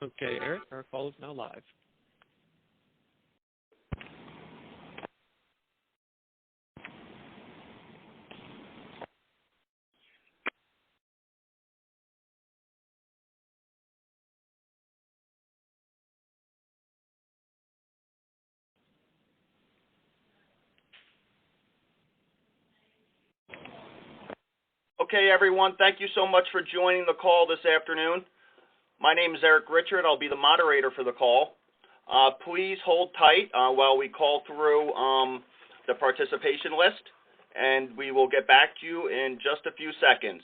Okay, Eric, our call is now live. Okay, everyone, thank you so much for joining the call this afternoon. My name is Eric Richard. I'll be the moderator for the call. Please hold tight while we call through the participation list, and we will get back to you in just a few seconds.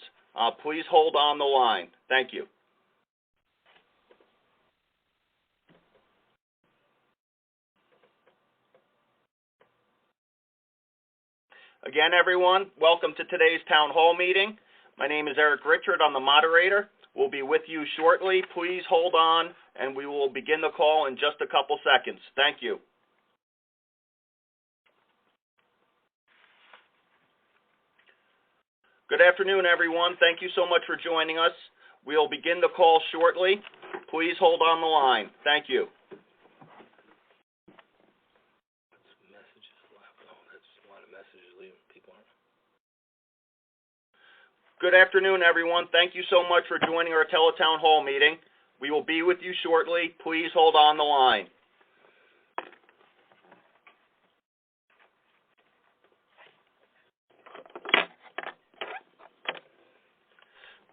Please hold on the line. Thank you. Again, everyone, welcome to today's town hall meeting. My name is Eric Richard. I'm the moderator. We'll be with you shortly. Please hold on, and we will begin the call in just a couple seconds. Thank you. Good afternoon, everyone. Thank you so much for joining us. We'll begin the call shortly. Please hold on the line. Thank you. Good afternoon, everyone. Thank you so much for joining our Teletown Hall meeting. We will be with you shortly. Please hold on the line.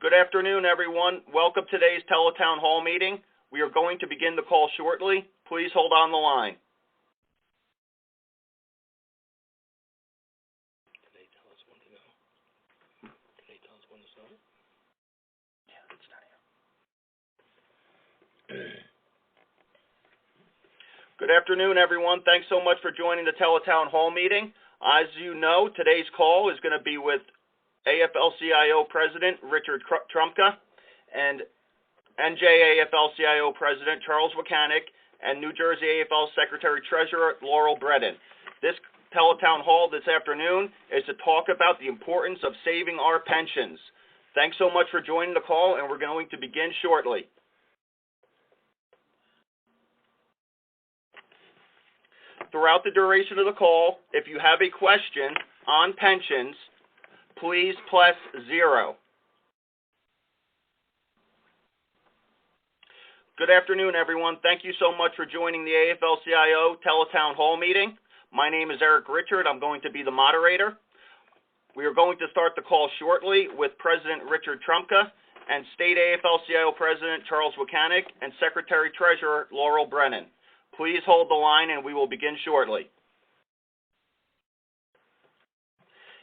Good afternoon, everyone. Welcome to today's Teletown Hall meeting. We are going to begin the call shortly. Please hold on the line. Good afternoon, everyone. Thanks so much for joining the Teletown Hall meeting. As you know, today's call is going to be with AFL-CIO President Richard Trumka and NJAFL-CIO President Charles Wakanek and New Jersey AFL Secretary-Treasurer Laurel Brennan. This Teletown Hall this afternoon is to talk about the importance of saving our pensions. Thanks so much for joining the call, and we're going to begin shortly. Throughout the duration of the call, if you have a question on pensions, please press 0. Good afternoon, everyone. Thank you so much for joining the AFL-CIO Teletown Hall meeting. My name is Eric Richard. I'm going to be the moderator. We are going to start the call shortly with President Richard Trumka and State AFL-CIO President Charles Wakanek and Secretary-Treasurer Laurel Brennan. Please hold the line, and we will begin shortly.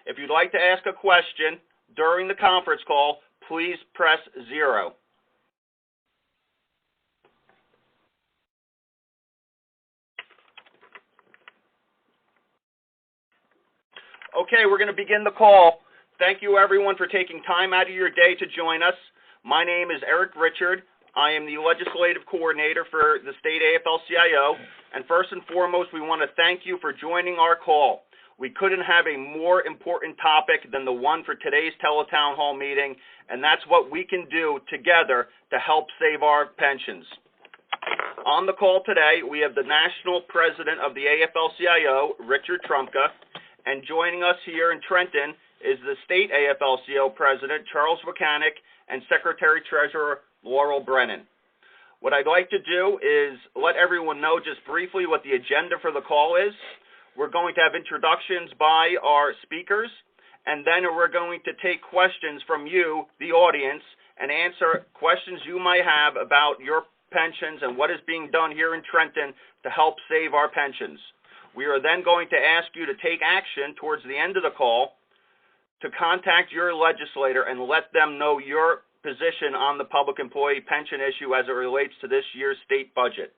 If you'd like to ask a question during the conference call, please press 0. Okay, we're going to begin the call. Thank you, everyone, for taking time out of your day to join us. My name is Eric Richard. I am the Legislative Coordinator for the State AFL-CIO, and first and foremost, we want to thank you for joining our call. We couldn't have a more important topic than the one for today's Teletown Hall meeting, and that's what we can do together to help save our pensions. On the call today, we have the National President of the AFL-CIO, Richard Trumka, and joining us here in Trenton is the State AFL-CIO President, Charles Wakanek, and Secretary-Treasurer Laurel Brennan. What I'd like to do is let everyone know just briefly what the agenda for the call is. We're going to have introductions by our speakers, and then we're going to take questions from you, the audience, and answer questions you might have about your pensions and what is being done here in Trenton to help save our pensions. We are then going to ask you to take action towards the end of the call to contact your legislator and let them know your position on the public employee pension issue as it relates to this year's state budget.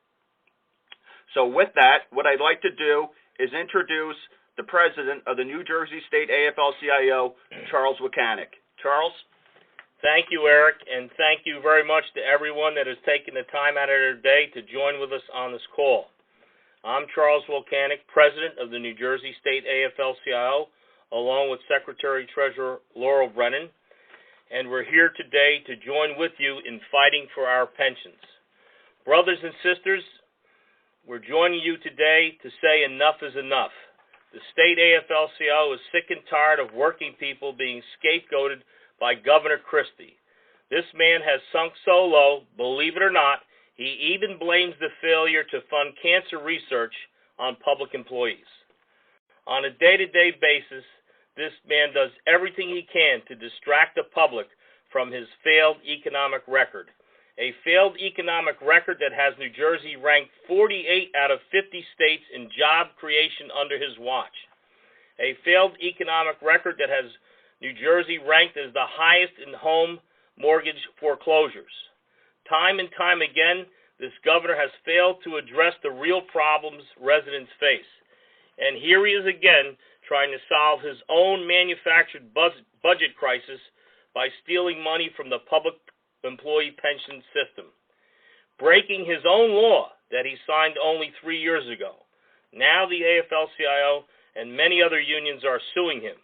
So with that, what I'd like to do is introduce the president of the New Jersey State AFL-CIO, Charles Wakanek. Charles? Thank you, Eric, and thank you very much to everyone that has taken the time out of their day to join with us on this call. I'm Charles Wakanek, president of the New Jersey State AFL-CIO, along with Secretary-Treasurer Laurel Brennan, and we're here today to join with you in fighting for our pensions. Brothers and sisters, we're joining you today to say enough is enough. The state AFL-CIO is sick and tired of working people being scapegoated by Governor Christie. This man has sunk so low, believe it or not, he even blames the failure to fund cancer research on public employees. On a day-to-day basis, this man does everything he can to distract the public from his failed economic record. A failed economic record that has New Jersey ranked 48 out of 50 states in job creation under his watch. A failed economic record that has New Jersey ranked as the highest in home mortgage foreclosures. Time and time again, this governor has failed to address the real problems residents face. And here he is again trying to solve his own manufactured budget crisis by stealing money from the public employee pension system, breaking his own law that he signed only 3 years ago. Now the AFL-CIO and many other unions are suing him.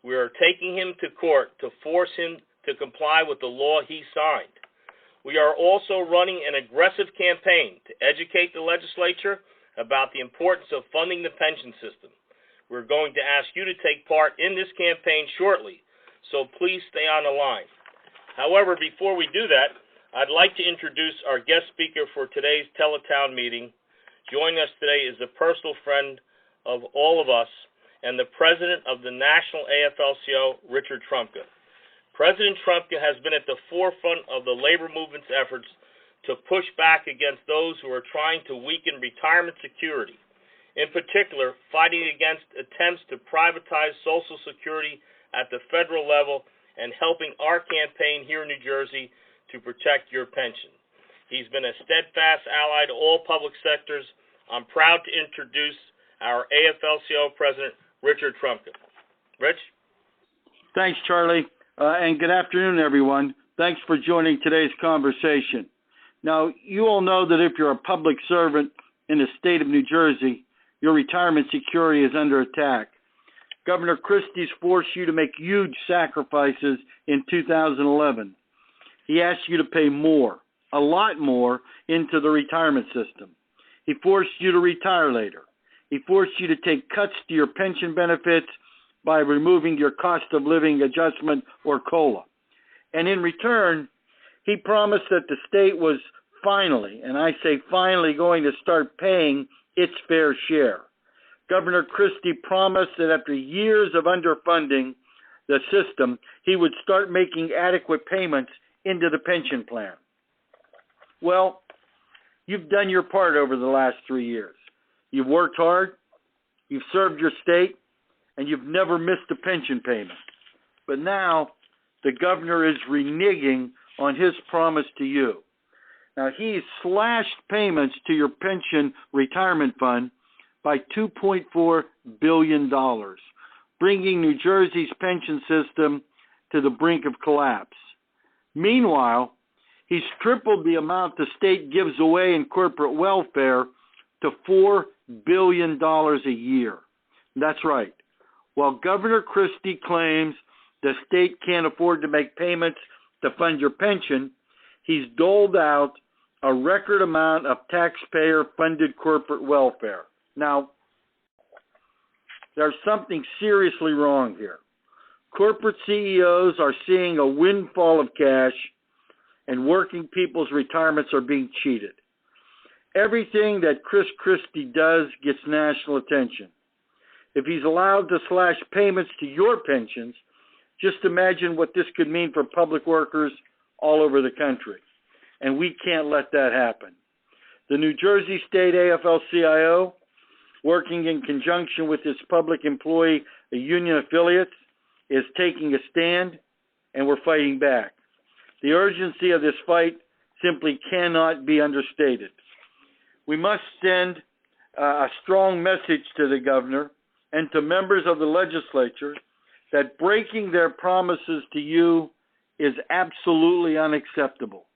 We are taking him to court to force him to comply with the law he signed. We are also running an aggressive campaign to educate the legislature about the importance of funding the pension system. We're going to ask you to take part in this campaign shortly, so please stay on the line. However, before we do that, I'd like to introduce our guest speaker for today's Teletown meeting. Joining us today is a personal friend of all of us and the president of the National AFL-CIO, Richard Trumka. President Trumka has been at the forefront of the labor movement's efforts to push back against those who are trying to weaken retirement security, in particular, fighting against attempts to privatize Social Security at the federal level and helping our campaign here in New Jersey to protect your pension. He's been a steadfast ally to all public sectors. I'm proud to introduce our AFL-CIO president, Richard Trumka. Rich? Thanks, Charlie, and good afternoon, everyone. Thanks for joining today's conversation. Now, you all know that if you're a public servant in the state of New Jersey, your retirement security is under attack. Governor Christie's forced you to make huge sacrifices in 2011. He asked you to pay more, a lot more, into the retirement system. He forced you to retire later. He forced you to take cuts to your pension benefits by removing your cost of living adjustment or COLA. And in return, he promised that the state was finally, and I say finally, going to start paying its fair share. Governor Christie promised that after years of underfunding the system, he would start making adequate payments into the pension plan. Well, you've done your part over the last 3 years. You've worked hard, you've served your state, and you've never missed a pension payment. But now, the governor is reneging on his promise to you. Now, he's slashed payments to your pension retirement fund by $2.4 billion, bringing New Jersey's pension system to the brink of collapse. Meanwhile, he's tripled the amount the state gives away in corporate welfare to $4 billion a year. That's right. While Governor Christie claims the state can't afford to make payments to fund your pension, he's doled out a record amount of taxpayer-funded corporate welfare. Now, there's something seriously wrong here. Corporate CEOs are seeing a windfall of cash, and working people's retirements are being cheated. Everything that Chris Christie does gets national attention. If he's allowed to slash payments to your pensions, just imagine what this could mean for public workers all over the country. And we can't let that happen. The New Jersey State AFL-CIO, working in conjunction with its public employee union affiliates, is taking a stand, and we're fighting back. The urgency of this fight simply cannot be understated. We must send a strong message to the governor and to members of the legislature that breaking their promises to you is absolutely unacceptable.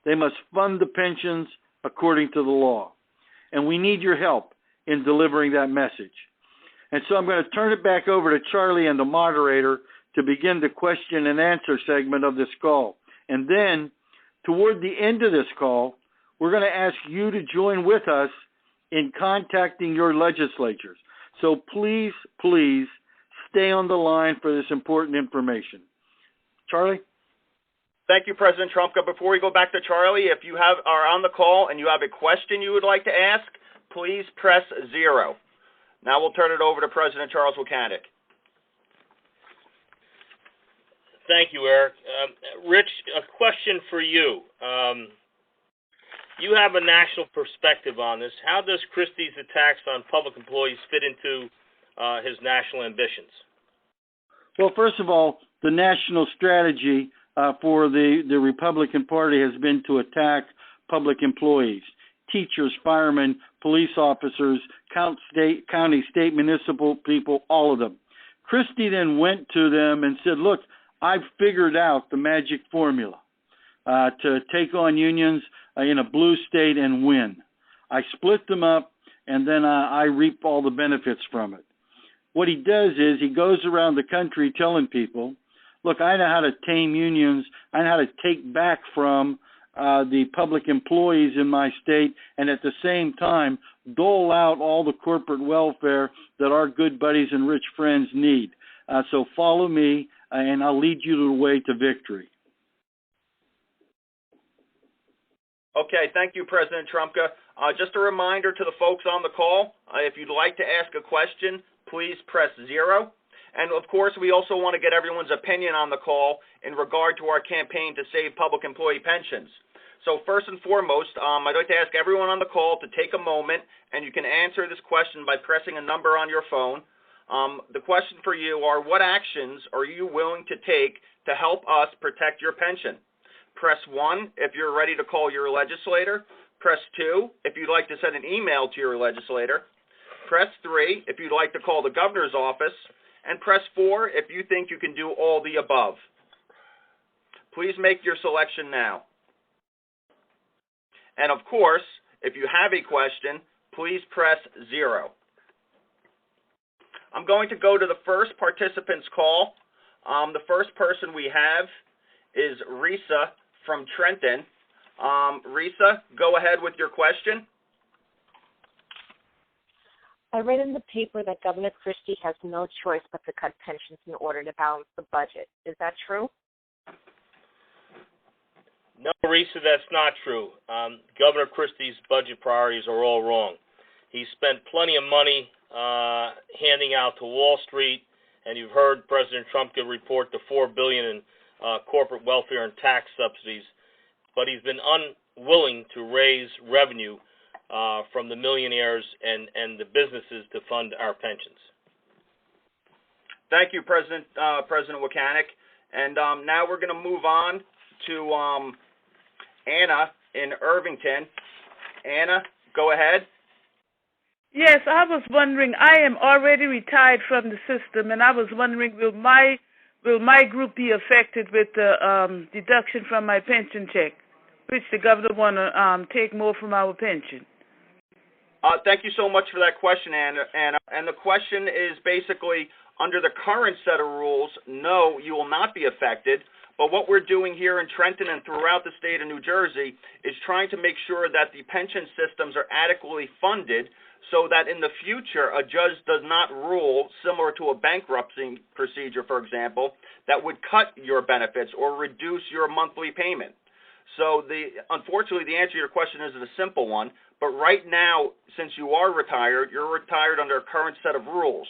They must fund the pensions according to the law. And we need your help in delivering that message. And so I'm going to turn it back over to Charlie and the moderator to begin the question and answer segment of this call. And then, toward the end of this call, we're going to ask you to join with us in contacting your legislatures. So please, please stay on the line for this important information. Charlie? Thank you, President Trumka. Before we go back to Charlie, if you are on the call and you have a question you would like to ask, please press 0. Now we'll turn it over to President Charles Wojcik. Thank you, Eric. Rich, a question for you. You have a national perspective on this. How does Christie's attacks on public employees fit into his national ambitions? Well, first of all, the national strategy for the Republican Party has been to attack public employees, teachers, firemen, police officers, county, state, municipal people, all of them. Christie then went to them and said, look, I've figured out the magic formula to take on unions in a blue state and win. I split them up, and then I reap all the benefits from it. What he does is he goes around the country telling people, look, I know how to tame unions. I know how to take back from the public employees in my state, and at the same time dole out all the corporate welfare that our good buddies and rich friends need. So follow me, and I'll lead you the way to victory. Okay, thank you, President Trumka. Just a reminder to the folks on the call, if you'd like to ask a question, please press 0. And, of course, we also want to get everyone's opinion on the call in regard to our campaign to save public employee pensions. So first and foremost, I'd like to ask everyone on the call to take a moment, and you can answer this question by pressing a number on your phone. The question for you are, what actions are you willing to take to help us protect your pension? Press 1 if you're ready to call your legislator. Press 2 if you'd like to send an email to your legislator. Press 3 if you'd like to call the governor's office. And press 4 if you think you can do all the above. Please make your selection now. And of course, if you have a question, please press 0. I'm going to go to the first participant's call. The first person we have is Risa from Trenton. Risa, go ahead with your question. I read in the paper that Governor Christie has no choice but to cut pensions in order to balance the budget. Is that true? No, Risa, that's not true. Governor Christie's budget priorities are all wrong. He spent plenty of money handing out to Wall Street, and you've heard President Trump report the $4 billion in corporate welfare and tax subsidies, but he's been unwilling to raise revenue from the millionaires and the businesses to fund our pensions. Thank you, President Wojcik. And now we're going to move on to Anna in Irvington. Anna, go ahead. Yes, I was wondering, I am already retired from the system, and I was wondering, will my group be affected with the deduction from my pension check, which the governor want to take more from our pension? Thank you so much for that question, Anna. And the question is basically, under the current set of rules, no, you will not be affected. But what we're doing here in Trenton and throughout the state of New Jersey is trying to make sure that the pension systems are adequately funded so that in the future a judge does not rule, similar to a bankruptcy procedure, for example, that would cut your benefits or reduce your monthly payment. So unfortunately, the answer to your question is a simple one. But right now, since you are retired, you're retired under a current set of rules.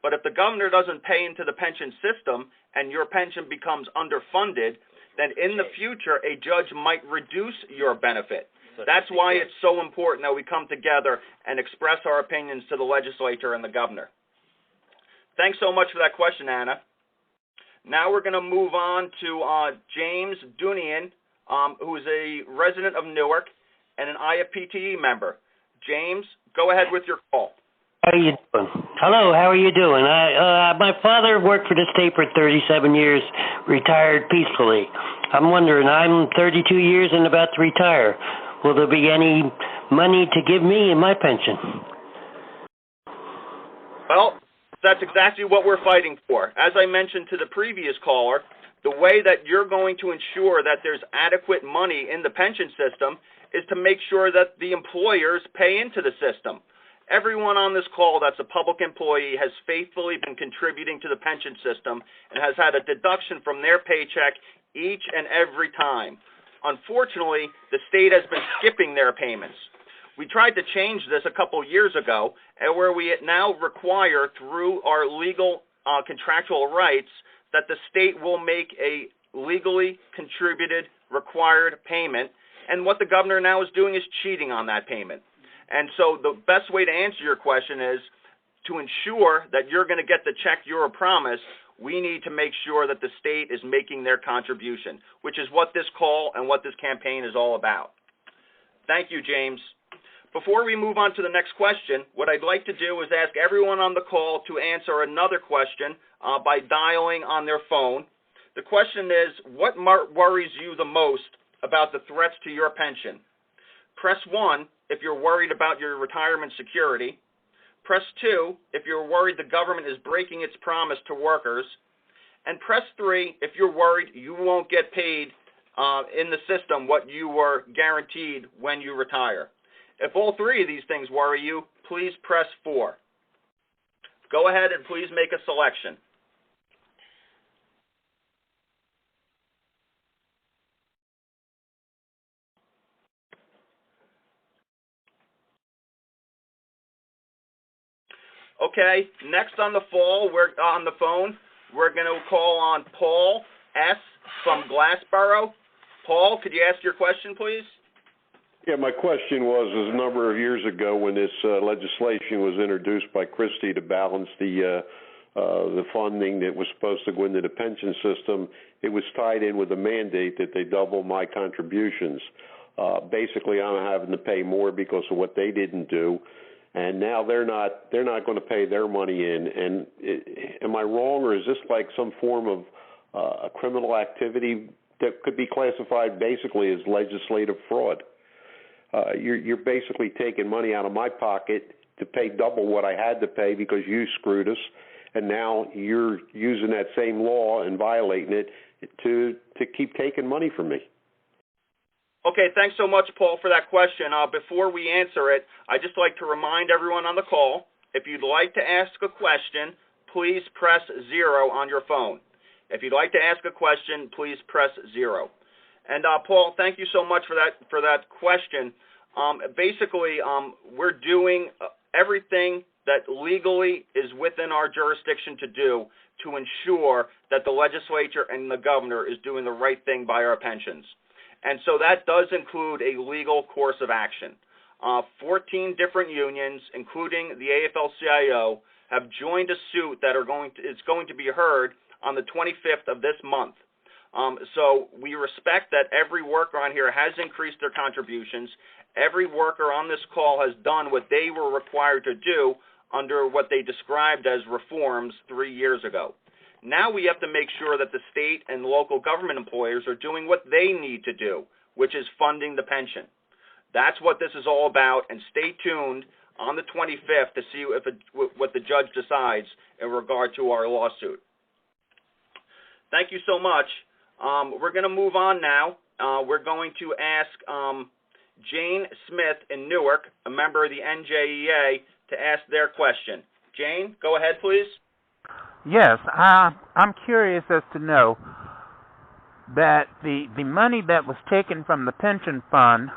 But if the governor doesn't pay into the pension system and your pension becomes underfunded, then in the future, a judge might reduce your benefit. That's why it's so important that we come together and express our opinions to the legislature and the governor. Thanks so much for that question, Anna. Now we're going to move on to James Dunian, who is a resident of Newark and an IFPTE member. James, go ahead with your call. How are you doing? Hello, how are you doing? My father worked for the state for 37 years, retired peacefully. I'm wondering, I'm 32 years and about to retire. Will there be any money to give me in my pension? Well, that's exactly what we're fighting for. As I mentioned to the previous caller, the way that you're going to ensure that there's adequate money in the pension system is to make sure that the employers pay into the system. Everyone on this call that's a public employee has faithfully been contributing to the pension system and has had a deduction from their paycheck each and every time. Unfortunately, the state has been skipping their payments. We tried to change this a couple years ago, where we now require through our legal contractual rights that the state will make a legally contributed required payment, and what the governor now is doing is cheating on that payment. And so the best way to answer your question is to ensure that you're going to get the check you're promised. We need to make sure that the state is making their contribution, which is what this call and what this campaign is all about. Thank you, James. Before we move on to the next question, what I'd like to do is ask everyone on the call to answer another question by dialing on their phone. The question is, what worries you the most about the threats to your pension? Press 1 if you're worried about your retirement security. Press 2 if you're worried the government is breaking its promise to workers. And press 3 if you're worried you won't get paid in the system what you were guaranteed when you retire. If all 3 of these things worry you, please press 4. Go ahead and please make a selection. Okay, next on the phone, we're going to call on Paul S. from Glassboro. Paul, could you ask your question, please? Yeah, my question was a number of years ago when this legislation was introduced by Christie to balance the funding that was supposed to go into the pension system, it was tied in with a mandate that they double my contributions. Basically, I'm having to pay more because of what they didn't do. And now they're not going to pay their money in. And am I wrong, or is this like some form of a criminal activity that could be classified basically as legislative fraud? You're basically taking money out of my pocket to pay double what I had to pay because you screwed us, and now you're using that same law and violating it to keep taking money from me. Okay, thanks so much, Paul, for that question. Before we answer it, I'd just like to remind everyone on the call, if you'd like to ask a question, please press 0 on your phone. If you'd like to ask a question, please press 0. And Paul, thank you so much for that question. Basically, we're doing everything that legally is within our jurisdiction to do to ensure that the legislature and the governor is doing the right thing by our pensions. And so that does include a legal course of action. 14 different unions, including the AFL-CIO, have joined a suit that is going to be heard on the 25th of this month. So we respect that every worker on here has increased their contributions. Every worker on this call has done what they were required to do under what they described as reforms 3 years ago. Now we have to make sure that the state and local government employers are doing what they need to do, which is funding the pension. That's what this is all about, and stay tuned on the 25th to see what the judge decides in regard to our lawsuit. Thank you so much. We're going to move on now. We're going to ask Jane Smith in Newark, a member of the NJEA, to ask their question. Jane, go ahead, please. Yes, I'm curious as to know that the money that was taken from the pension fund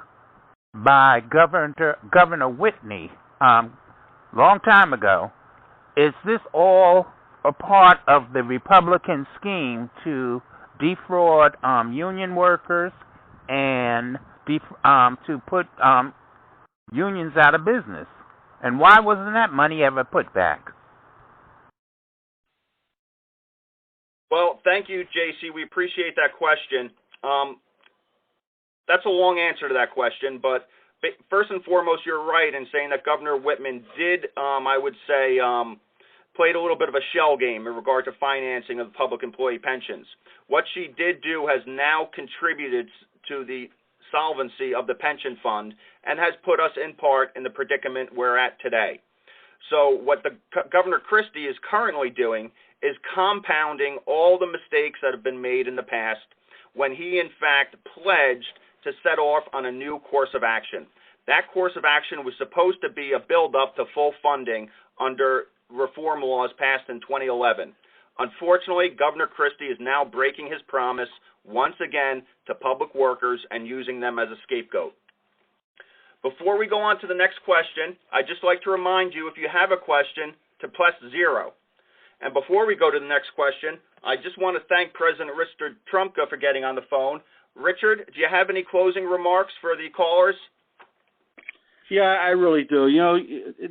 by Governor Whitney long time ago, is this all a part of the Republican scheme to defraud union workers and to put unions out of business? And why wasn't that money ever put back? Well, thank you, JC. We appreciate that question. That's a long answer to that question, but first and foremost, you're right in saying that Governor Whitman did, I would say, played a little bit of a shell game in regard to financing of public employee pensions. What she did do has now contributed to the solvency of the pension fund and has put us in part in the predicament we're at today. So what the Governor Christie is currently doing is compounding all the mistakes that have been made in the past when he, in fact, pledged to set off on a new course of action. That course of action was supposed to be a build-up to full funding under reform laws passed in 2011. Unfortunately, Governor Christie is now breaking his promise once again to public workers and using them as a scapegoat. Before we go on to the next question, I'd just like to remind you, if you have a question, to press 0. And before we go to the next question, I just want to thank President Richard Trumka for getting on the phone. Richard, do you have any closing remarks for the callers? Yeah, I really do. You know,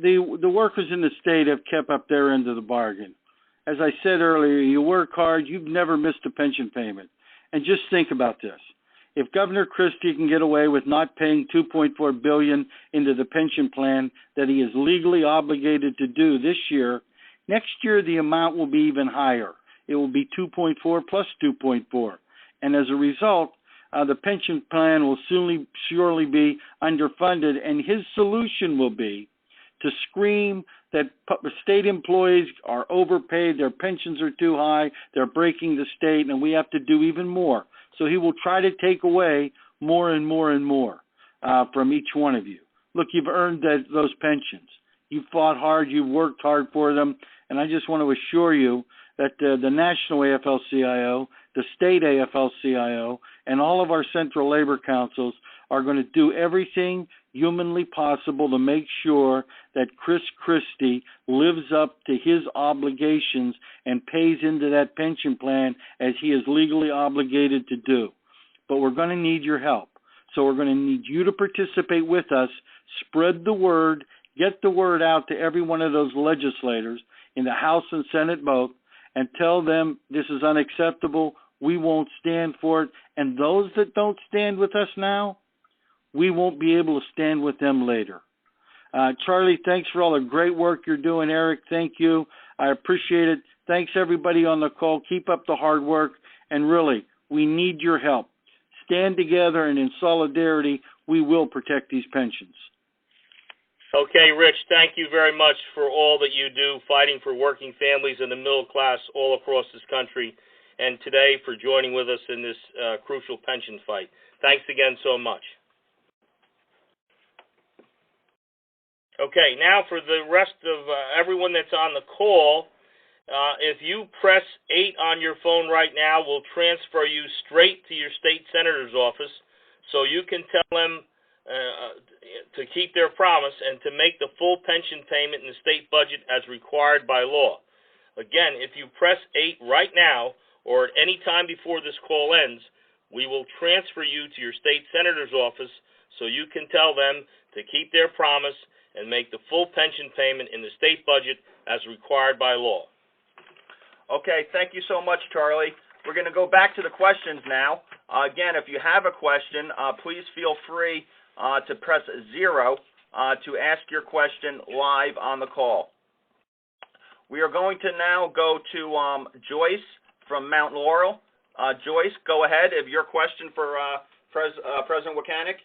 the workers in the state have kept up their end of the bargain. As I said earlier, you work hard, you've never missed a pension payment. And just think about this. If Governor Christie can get away with not paying $2.4 billion into the pension plan that he is legally obligated to do this year, next year the amount will be even higher. It will be 2.4 plus 2.4. And as a result, the pension plan will surely be underfunded, and his solution will be to scream that state employees are overpaid, their pensions are too high, they're breaking the state, and we have to do even more. So he will try to take away more and more and more from each one of you. Look, you've earned those pensions. You've fought hard, you've worked hard for them, and I just want to assure you that the National AFL-CIO, the State AFL-CIO, and all of our central labor councils are going to do everything humanly possible to make sure that Chris Christie lives up to his obligations and pays into that pension plan as he is legally obligated to do. But we're going to need your help. So we're going to need you to participate with us, spread the word, get the word out to every one of those legislators in the House and Senate both, and tell them this is unacceptable, we won't stand for it, and those that don't stand with us now, we won't be able to stand with them later. Charlie, thanks for all the great work you're doing. Eric, thank you. I appreciate it. Thanks, everybody on the call. Keep up the hard work, and really, we need your help. Stand together, and in solidarity, we will protect these pensions. Okay, Rich, thank you very much for all that you do fighting for working families and the middle class all across this country, and today for joining with us in this crucial pension fight. Thanks again so much. Okay, now for the rest of everyone that's on the call, if you press 8 on your phone right now, we'll transfer you straight to your state senator's office so you can tell them to keep their promise and to make the full pension payment in the state budget as required by law. Again, if you press 8 right now or at any time before this call ends, we will transfer you to your state senator's office so you can tell them to keep their promise and make the full pension payment in the state budget as required by law. Okay, thank you so much, Charlie. We're going to go back to the questions now. Again, if you have a question, please feel free to press 0 to ask your question live on the call. We are going to now go to Joyce from Mount Laurel. Joyce, go ahead. If your question for President Wakanek.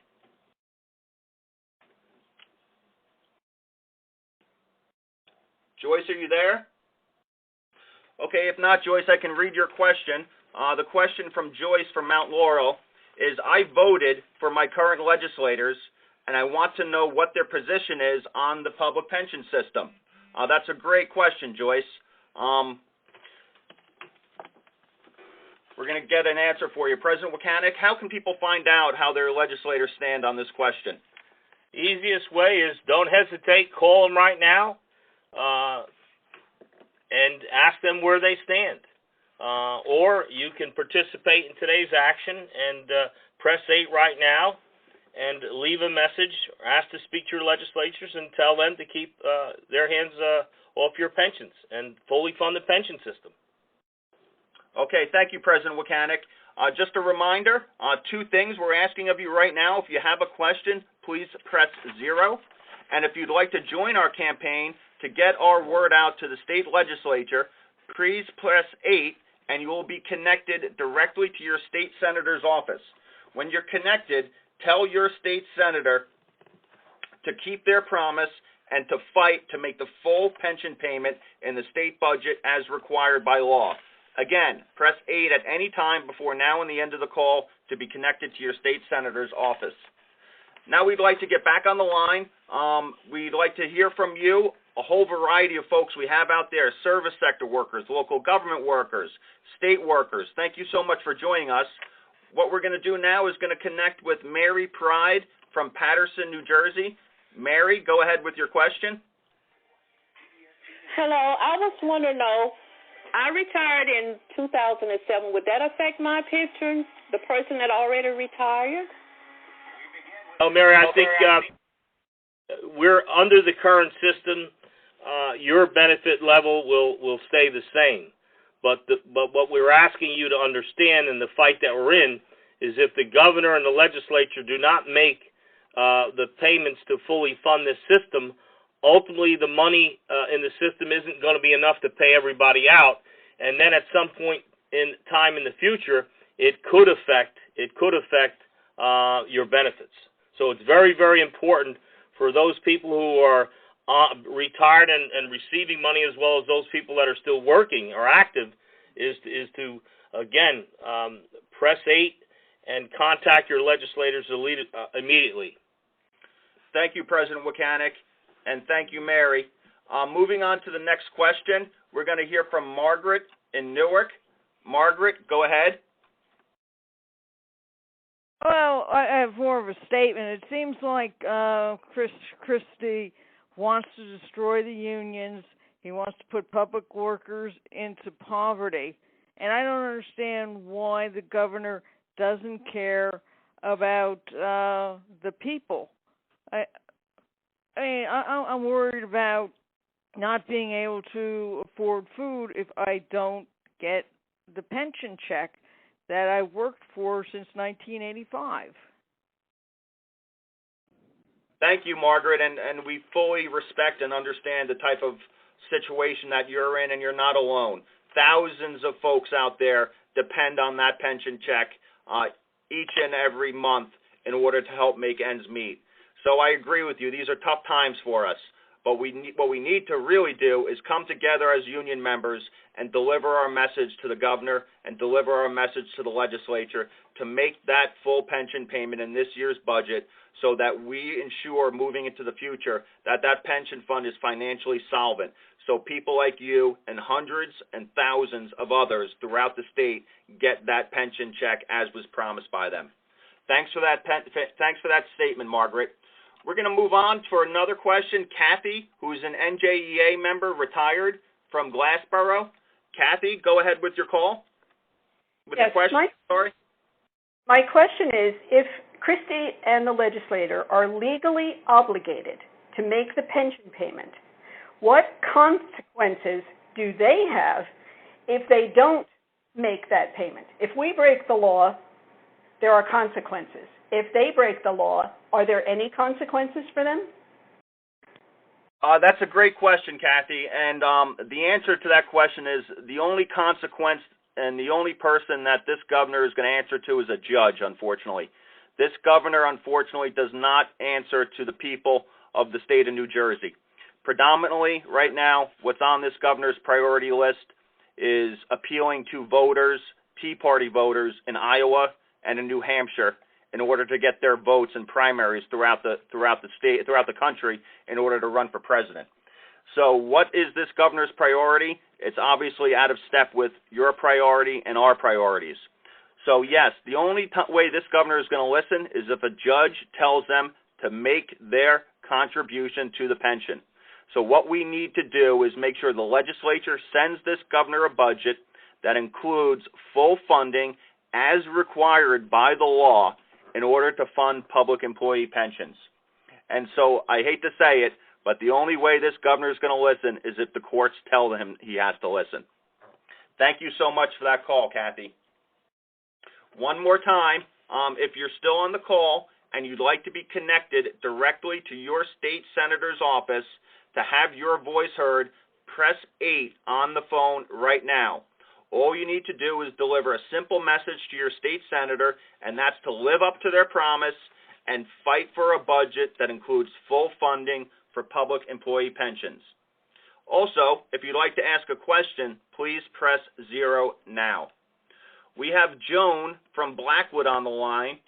Joyce, are you there? Okay, if not, Joyce, I can read your question. The question from Joyce from Mount Laurel is, I voted for my current legislators, and I want to know what their position is on the public pension system. That's a great question, Joyce. We're going to get an answer for you. President Wakanek, how can people find out how their legislators stand on this question? The easiest way is don't hesitate, call them right now, and ask them where they stand. Or you can participate in today's action and press 8 right now and leave a message or ask to speak to your legislatures and tell them to keep their hands off your pensions and fully fund the pension system. Okay, thank you, President Wakanek. Just a reminder, 2 things we're asking of you right now. If you have a question, please press 0. And if you'd like to join our campaign to get our word out to the state legislature, please press 8, and you will be connected directly to your state senator's office. When you're connected, tell your state senator to keep their promise and to fight to make the full pension payment in the state budget as required by law. Again, press 8 at any time before now and the end of the call to be connected to your state senator's office. Now we'd like to get back on the line. We'd like to hear from you, a whole variety of folks we have out there, service sector workers, local government workers, state workers. Thank you so much for joining us. What we're going to do now is going to connect with Mary Pride from Paterson, New Jersey. Mary, go ahead with your question. Hello, I was wondering, I retired in 2007. Would that affect my pension, the person that already retired? Oh, Mary, I think we're under the current system. Your benefit level will stay the same. But what we're asking you to understand in the fight that we're in is if the governor and the legislature do not make the payments to fully fund this system, ultimately the money in the system isn't going to be enough to pay everybody out. And then at some point in time in the future, it could affect your benefits. So it's very, very important for those people who are retired and receiving money, as well as those people that are still working or active, is to again press 8 and contact your legislators immediately. Thank you, President Wakanek, and thank you, Mary. Moving on to the next question, we're going to hear from Margaret in Newark. Margaret, go ahead. Well, I have more of a statement. It seems like Christie wants to destroy the unions. He wants to put public workers into poverty. And I don't understand why the governor doesn't care about the people. I'm worried about not being able to afford food if I don't get the pension check that I worked for since 1985. Thank you, Margaret, and we fully respect and understand the type of situation that you're in, and you're not alone. Thousands of folks out there depend on that pension check each and every month in order to help make ends meet. So I agree with you. These are tough times for us. But what we need to really do is come together as union members and deliver our message to the governor and deliver our message to the legislature to make that full pension payment in this year's budget so that we ensure moving into the future that that pension fund is financially solvent. So people like you and hundreds and thousands of others throughout the state get that pension check as was promised by them. Thanks for that statement, Margaret. We're going to move on for another question. Kathy, who's an NJEA member, retired from Glassboro. Kathy, go ahead with your call. With yes, the question. My question is, if Christie and the legislator are legally obligated to make the pension payment, what consequences do they have if they don't make that payment? If we break the law, there are consequences. If they break the law, are there any consequences for them? That's a great question, Kathy, and the answer to that question is the only consequence and the only person that this governor is going to answer to is a judge, unfortunately. This governor, unfortunately, does not answer to the people of the state of New Jersey. Predominantly, right now, what's on this governor's priority list is appealing to voters, Tea Party voters in Iowa and in New Hampshire, in order to get their votes in primaries throughout the country in order to run for president. So what is this governor's priority? It's obviously out of step with your priority and our priorities. So yes, the only way this governor is going to listen is if a judge tells them to make their contribution to the pension. So what we need to do is make sure the legislature sends this governor a budget that includes full funding as required by the law in order to fund public employee pensions. And so I hate to say it, but the only way this governor is going to listen is if the courts tell him he has to listen. Thank you so much for that call, Kathy. One more time, if you're still on the call and you'd like to be connected directly to your state senator's office to have your voice heard, press 8 on the phone right now. All you need to do is deliver a simple message to your state senator, and that's to live up to their promise and fight for a budget that includes full funding for public employee pensions. Also, if you'd like to ask a question, please press 0 now. We have Joan from Blackwood on the line.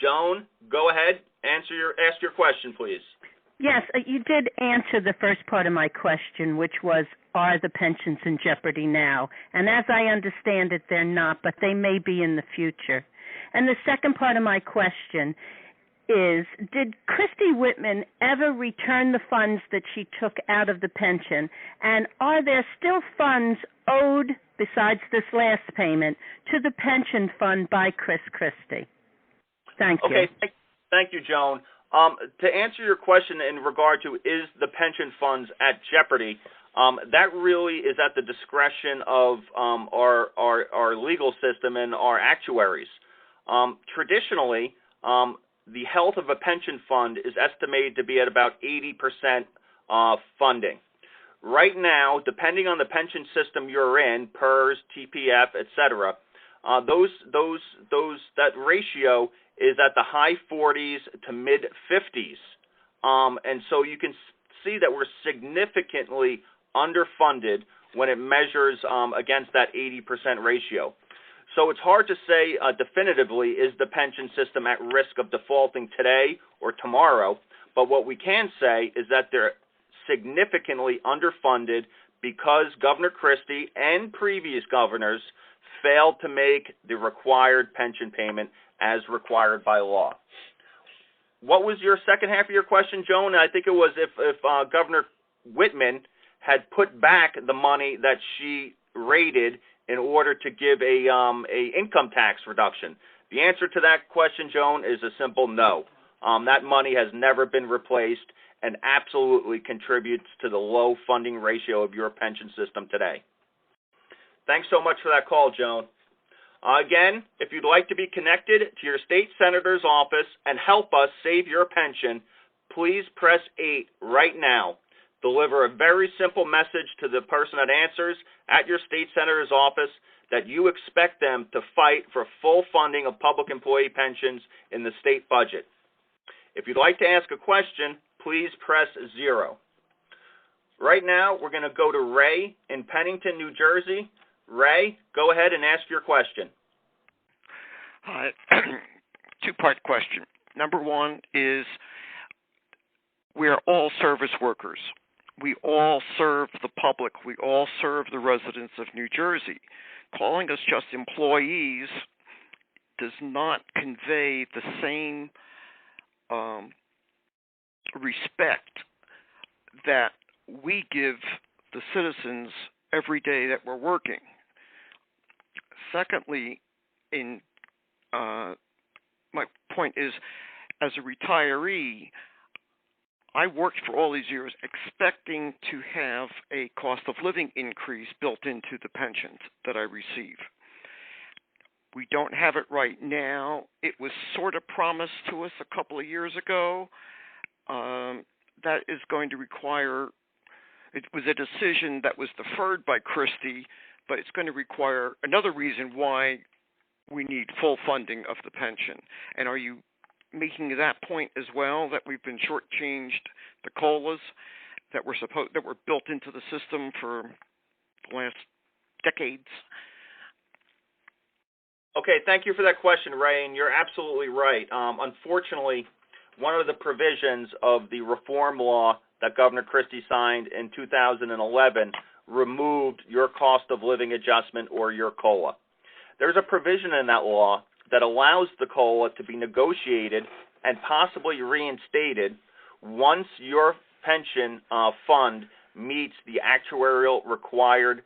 Joan, go ahead, ask your question, please. Yes, you did answer the first part of my question, which was, are the pensions in jeopardy now? And as I understand it, they're not, but they may be in the future. And the second part of my question is, did Christy Whitman ever return the funds that she took out of the pension? And are there still funds owed, besides this last payment, to the pension fund by Chris Christie? Thank you. Okay, thank you, Joan. To answer your question in regard to is the pension funds at jeopardy, that really is at the discretion of our legal system and our actuaries. Traditionally, the health of a pension fund is estimated to be at about 80% funding. Right now, depending on the pension system you're in, PERS, TPF, etc., that ratio is at the high 40s to mid 50s. And so you can see that we're significantly underfunded when it measures against that 80% ratio. So it's hard to say definitively, is the pension system at risk of defaulting today or tomorrow, but what we can say is that they're significantly underfunded because Governor Christie and previous governors failed to make the required pension payment as required by law. What was your second half of your question, Joan? I think it was if Governor Whitman had put back the money that she raided in order to give a income tax reduction. The answer to that question, Joan, is a simple no. That money has never been replaced and absolutely contributes to the low funding ratio of your pension system today. Thanks so much for that call, Joan. Again, if you'd like to be connected to your state senator's office and help us save your pension, please press 8 right now. Deliver a very simple message to the person that answers at your state senator's office that you expect them to fight for full funding of public employee pensions in the state budget. If you'd like to ask a question, please press 0. Right now, we're going to go to Ray in Pennington, New Jersey. Ray, go ahead and ask your question. Hi. Two-part question. Number one is, we are all service workers. We all serve the public. We all serve the residents of New Jersey. Calling us just employees does not convey the same respect that we give the citizens every day that we're working. Secondly, my point is, as a retiree, I worked for all these years expecting to have a cost of living increase built into the pensions that I receive. We don't have it right now. It was sort of promised to us a couple of years ago. That is going to require, it was a decision that was deferred by Christie, but it's going to require another reason why we need full funding of the pension. And are you making that point as well, that we've been shortchanged the COLAs that were built into the system for the last decades? Okay, thank you for that question, Ray, and you're absolutely right. Unfortunately, one of the provisions of the reform law that Governor Christie signed in 2011 removed your cost of living adjustment or your COLA. There's a provision in that law that allows the COLA to be negotiated and possibly reinstated once your pension fund meets the actuarial required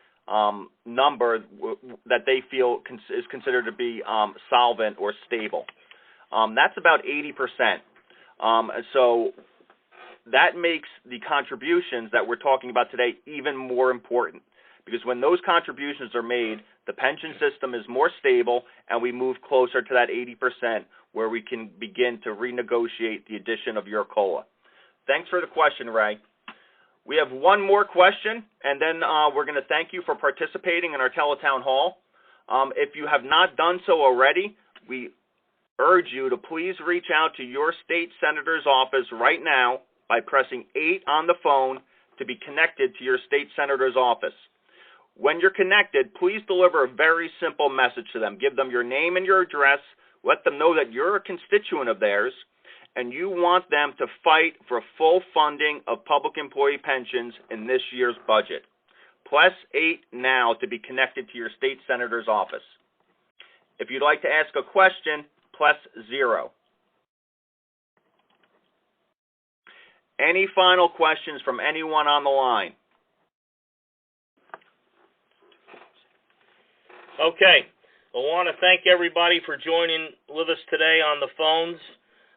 number that they feel is considered to be solvent or stable. That's about 80%. So that makes the contributions that we're talking about today even more important, because when those contributions are made, the pension system is more stable and we move closer to that 80% where we can begin to renegotiate the addition of your COLA. Thanks for the question, Ray. We have one more question, and then we're going to thank you for participating in our Teletown Hall. If you have not done so already, we urge you to please reach out to your state senator's office right now by pressing 8 on the phone to be connected to your state senator's office. When you're connected, please deliver a very simple message to them. Give them your name and your address. Let them know that you're a constituent of theirs, and you want them to fight for full funding of public employee pensions in this year's budget. Press 8 now to be connected to your state senator's office. If you'd like to ask a question, press 0. Any final questions from anyone on the line? Okay. I want to thank everybody for joining with us today on the phones.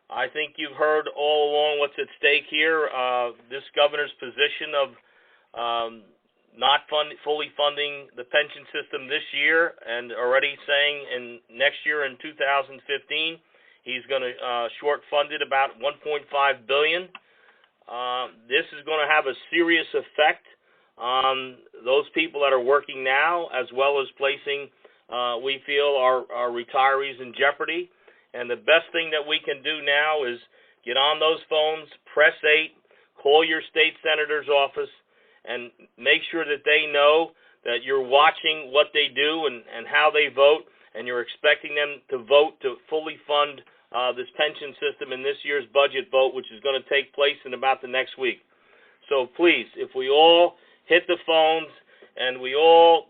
I think you've heard all along what's at stake here. This governor's position of not fully funding the pension system this year, and already saying in next year in 2015 he's going to short fund it about $1.5 billion. This is going to have a serious effect on those people that are working now, as well as placing, we feel, our retirees in jeopardy. And the best thing that we can do now is get on those phones, press 8, call your state senator's office, and make sure that they know that you're watching what they do and how they vote, and you're expecting them to vote to fully fund this pension system in this year's budget vote, which is going to take place in about the next week. So please, if we all hit the phones and we all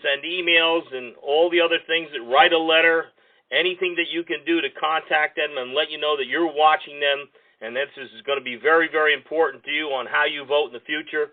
send emails and all the other things, that write a letter, anything that you can do to contact them and let you know that you're watching them, and this is going to be very, very important to you on how you vote in the future,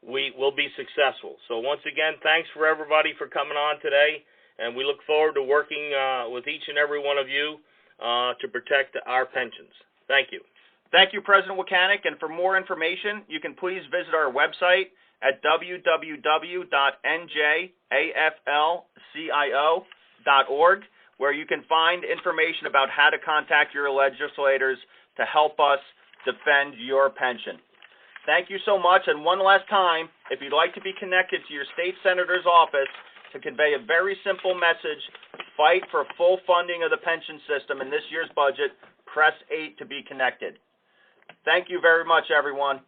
we will be successful. So once again, thanks for everybody for coming on today, and we look forward to working with each and every one of you to protect our pensions. Thank you. Thank you, President Wojcicki, and for more information, you can please visit our website at www.njaflcio.org, where you can find information about how to contact your legislators to help us defend your pension. Thank you so much, and one last time, if you'd like to be connected to your state senator's office to convey a very simple message, fight for full funding of the pension system in this year's budget, press 8 to be connected. Thank you very much, everyone.